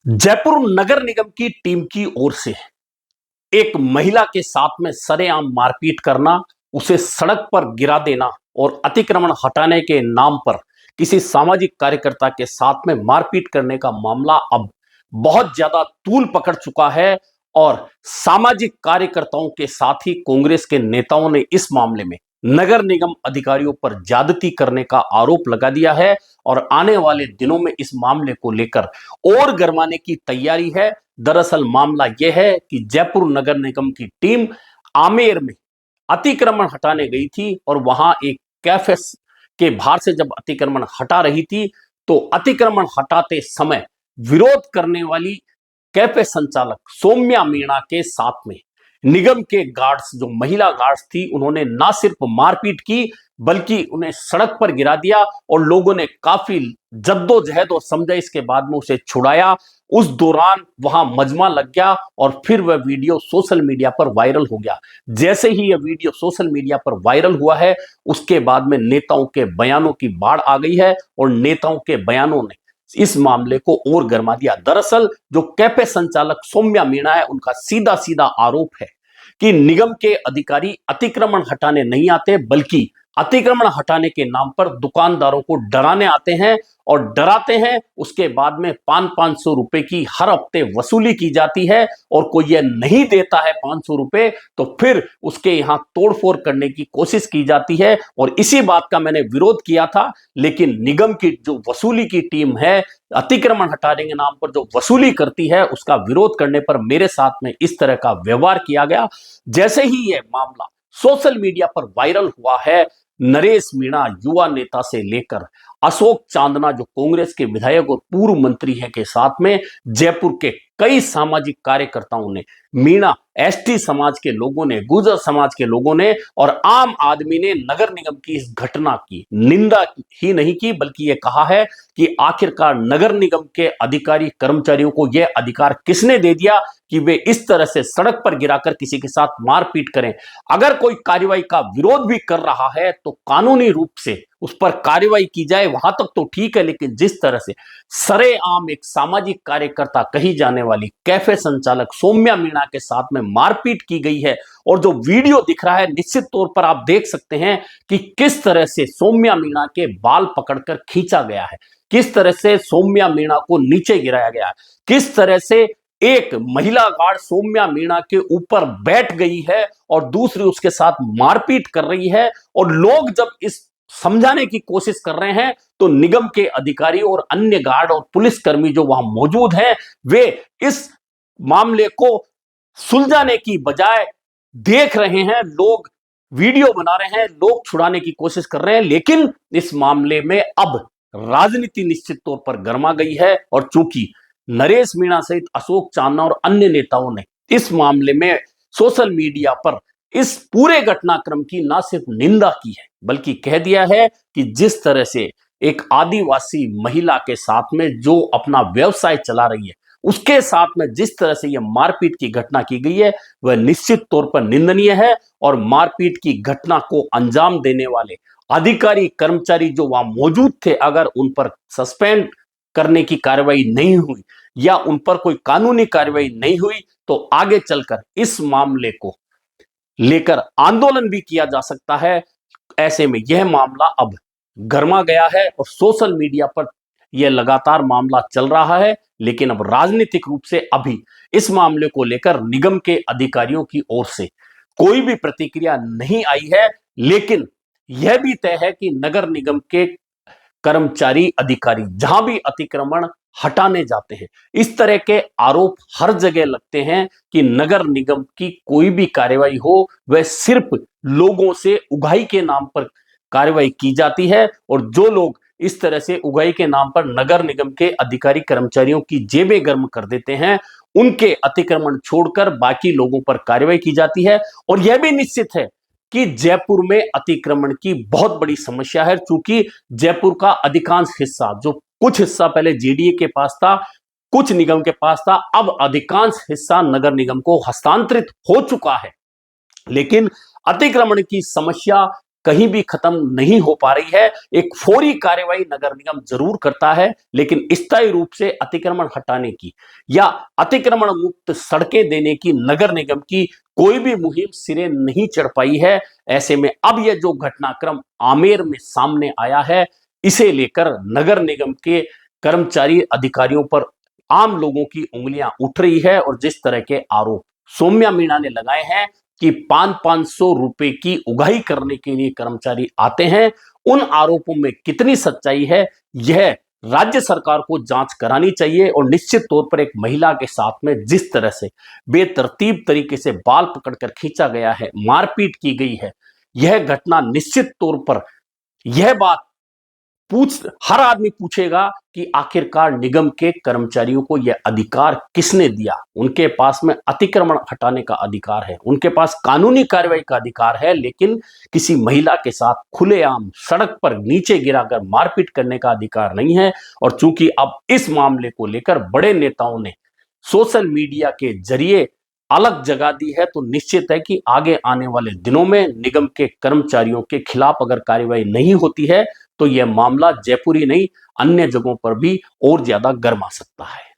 जयपुर नगर निगम की टीम की ओर से एक महिला के साथ में सरेआम मारपीट करना, उसे सड़क पर गिरा देना और अतिक्रमण हटाने के नाम पर किसी सामाजिक कार्यकर्ता के साथ में मारपीट करने का मामला अब बहुत ज्यादा तूल पकड़ चुका है। और सामाजिक कार्यकर्ताओं के साथ ही कांग्रेस के नेताओं ने इस मामले में नगर निगम अधिकारियों पर ज्यादती करने का आरोप लगा दिया है और आने वाले दिनों में इस मामले को लेकर और गरमाने की तैयारी है। दरअसल मामला यह है कि जयपुर नगर निगम की टीम आमेर में अतिक्रमण हटाने गई थी और वहां एक कैफे के बाहर से जब अतिक्रमण हटा रही थी तो अतिक्रमण हटाते समय विरोध करने वाली कैफे संचालक सौम्या मीणा के साथ में निगम के गार्ड्स, जो महिला गार्ड्स थी, उन्होंने ना सिर्फ मारपीट की बल्कि उन्हें सड़क पर गिरा दिया और लोगों ने काफी जद्दोजहद और समझाइश के बाद में उसे छुड़ाया। उस दौरान वहां मजमा लग गया और फिर वह वीडियो सोशल मीडिया पर वायरल हो गया। जैसे ही यह वीडियो सोशल मीडिया पर वायरल हुआ है, उसके बाद में नेताओं के बयानों की बाढ़ आ गई है और नेताओं के बयानों ने इस मामले को और गर्मा दिया। दरअसल जो कैफे संचालक सौम्या मीणा है, उनका सीधा सीधा आरोप है कि निगम के अधिकारी अतिक्रमण हटाने नहीं आते बल्कि अतिक्रमण हटाने के नाम पर दुकानदारों को डराने आते हैं और डराते हैं। उसके बाद में 500 रुपए की हर हफ्ते वसूली की जाती है और कोई यह नहीं देता है 500 रुपए तो फिर उसके यहां तोड़फोड़ करने की कोशिश की जाती है। और इसी बात का मैंने विरोध किया था, लेकिन निगम की जो वसूली की टीम है, अतिक्रमण हटाने के नाम पर जो वसूली करती है, उसका विरोध करने पर मेरे साथ में इस तरह का व्यवहार किया गया। जैसे ही यह मामला सोशल मीडिया पर वायरल हुआ है, नरेश मीणा युवा नेता से लेकर अशोक चांदना जो कांग्रेस के विधायक और पूर्व मंत्री हैं के साथ में जयपुर के कई सामाजिक कार्यकर्ताओं ने, मीणा एसटी समाज के लोगों ने, गुर्जर समाज के लोगों ने और आम आदमी ने नगर निगम की इस घटना की निंदा ही नहीं की बल्कि यह कहा है कि आखिरकार नगर निगम के अधिकारी कर्मचारियों को यह अधिकार किसने दे दिया कि वे इस तरह से सड़क पर गिराकर किसी के साथ मारपीट करें। अगर कोई कार्रवाई का विरोध भी कर रहा है तो कानूनी रूप से उस पर कार्रवाई की जाए, वहां तक तो ठीक है, लेकिन जिस तरह से सरेआम एक सामाजिक कार्यकर्ता कही जाने वाली कैफे संचालक सौम्या मीणा के साथ में मारपीट की गई है और जो वीडियो दिख रहा है, निश्चित तौर पर आप देख सकते हैं कि किस तरह से सौम्या मीणा के बाल पकड़कर खींचा गया है, किस तरह से सौम्या मीणा को नीचे गिराया गया है, किस तरह से एक महिला गार्ड सौम्या मीणा के ऊपर बैठ गई है और दूसरी उसके साथ मारपीट कर रही है। और लोग जब इस समझाने की कोशिश कर रहे हैं तो निगम के अधिकारी और अन्य गार्ड और पुलिसकर्मी जो वहां मौजूद हैं, वे इस मामले को सुलझाने की बजाय देख रहे हैं, लोग वीडियो बना रहे हैं, लोग छुड़ाने की कोशिश कर रहे हैं। लेकिन इस मामले में अब राजनीति निश्चित तौर पर गर्मा गई है और चूंकि नरेश मीणा सहित अशोक चांदना और अन्य नेताओं ने इस मामले में सोशल मीडिया पर इस पूरे घटनाक्रम की ना सिर्फ निंदा की है बल्कि कह दिया है कि जिस तरह से एक आदिवासी महिला के साथ में जो अपना व्यवसाय चला रही है, उसके साथ में जिस तरह से यह मारपीट की घटना की गई है, वह निश्चित तौर पर निंदनीय है। और मारपीट की घटना को अंजाम देने वाले अधिकारी कर्मचारी जो वहां मौजूद थे, अगर उन पर सस्पेंड करने की कार्रवाई नहीं हुई या उन पर कोई कानूनी कार्रवाई नहीं हुई तो आगे चलकर इस मामले को लेकर आंदोलन भी किया जा सकता है। ऐसे में यह मामला अब गर्मा गया है और सोशल मीडिया पर यह लगातार मामला चल रहा है, लेकिन अब राजनीतिक रूप से अभी इस मामले को लेकर निगम के अधिकारियों की ओर से कोई भी प्रतिक्रिया नहीं आई है। लेकिन यह भी तय है कि नगर निगम के कर्मचारी अधिकारी जहां भी अतिक्रमण हटाने जाते हैं, इस तरह के आरोप हर जगह लगते हैं कि नगर निगम की कोई भी कार्रवाई हो वह सिर्फ लोगों से उगाही के नाम पर कार्रवाई की जाती है। और जो लोग इस तरह से उगाही के नाम पर नगर निगम के अधिकारी कर्मचारियों की जेबें गर्म कर देते हैं, उनके अतिक्रमण छोड़कर बाकी लोगों पर कार्रवाई की जाती है। और यह भी निश्चित है कि जयपुर में अतिक्रमण की बहुत बड़ी समस्या है, क्योंकि जयपुर का अधिकांश हिस्सा, जो कुछ हिस्सा पहले जेडीए के पास था, कुछ निगम के पास था, अब अधिकांश हिस्सा नगर निगम को हस्तांतरित हो चुका है। लेकिन अतिक्रमण की समस्या कहीं भी खत्म नहीं हो पा रही है। एक फौरी कार्रवाई नगर निगम जरूर करता है, लेकिन स्थायी रूप से अतिक्रमण हटाने की या अतिक्रमण मुक्त सड़कें देने की नगर निगम की कोई भी मुहिम सिरे नहीं चढ़ पाई है। ऐसे में अब यह जो घटनाक्रम आमेर में सामने आया है, इसे लेकर नगर निगम के कर्मचारी अधिकारियों पर आम लोगों की उंगलियां उठ रही है और जिस तरह के आरोप सौम्या मीणा ने लगाए हैं कि 500 रुपए की उगाही करने के लिए कर्मचारी आते हैं, उन आरोपों में कितनी सच्चाई है, यह राज्य सरकार को जांच करानी चाहिए। और निश्चित तौर पर एक महिला के साथ में जिस तरह से बेतरतीब तरीके से बाल पकड़कर खींचा गया है, मारपीट की गई है, यह घटना निश्चित तौर पर यह बात हर आदमी पूछेगा कि आखिरकार निगम के कर्मचारियों को यह अधिकार किसने दिया। उनके पास में अतिक्रमण हटाने का अधिकार है, उनके पास कानूनी कार्रवाई का अधिकार है, लेकिन किसी महिला के साथ खुलेआम सड़क पर नीचे गिराकर मारपीट करने का अधिकार नहीं है। और चूंकि अब इस मामले को लेकर बड़े नेताओं ने सोशल मीडिया के जरिए अलग जगह दी है, तो निश्चित है कि आगे आने वाले दिनों में निगम के कर्मचारियों के खिलाफ अगर कार्रवाई नहीं होती है, तो यह मामला जयपुर ही नहीं अन्य जगहों पर भी और ज्यादा गर्मा सकता है।